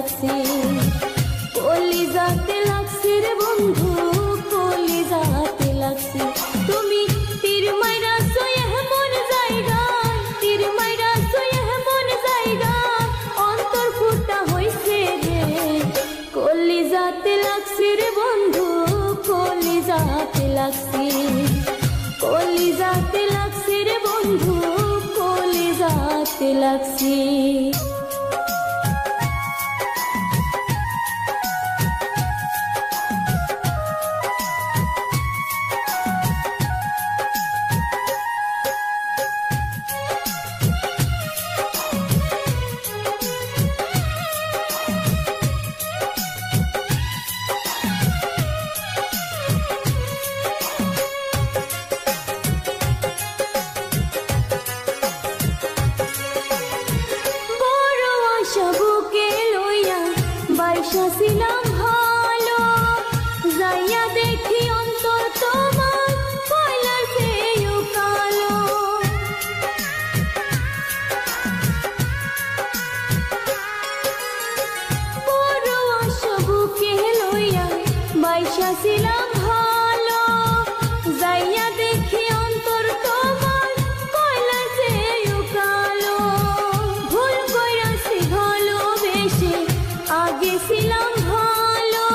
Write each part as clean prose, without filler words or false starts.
লাগছে, কলিজাতে লাগছে রে বন্ধু, কলিজাতে লাগছে। তুমি তীর মাইরা সয়ে মন জায়গা, তীর মাইরা সয়ে মন জায়গা, অন্তর ফুটা হইছে রে। কলিজাতে লাগছে রে বন্ধু, কলিজাতে লাগছে, কলিজাতে লাগছে রে বন্ধু, কলিজাতে লাগছে। বুকে লইয়া বাইসা ছিলাম ভালো, যাইয়া দেখি অন্তর তোমার কয়লার চেয়েও কালো। বড় আশা বুকে লইয়া বাইসা ছিলাম ভালো, যাইয়া দেখি অন্তর তোমার কয়লার চেয়েও কালো। ভুল কইরাছি ভালোবেসে, আগে ছিলাম ভালো,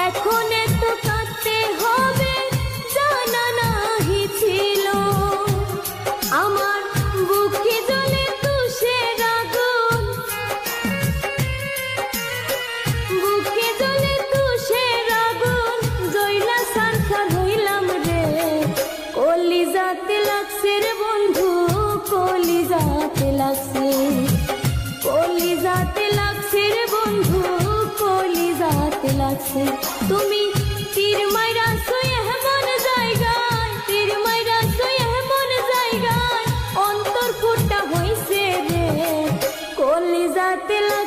এখন এত কাঁদতে হবে জানা নাহি ছিল। আমার বুকে জ্বলে তুষের আগুন, বুকে জ্বলে তুষের আগুন, জ্বলা সারখার হইলাম রে। কলিজাতে লাগছে রে বন্ধু, কলিজাতে লাগছে, কলিজাতে লাগছে রে বন্ধু, কলিজাতে লাগছে। তুমি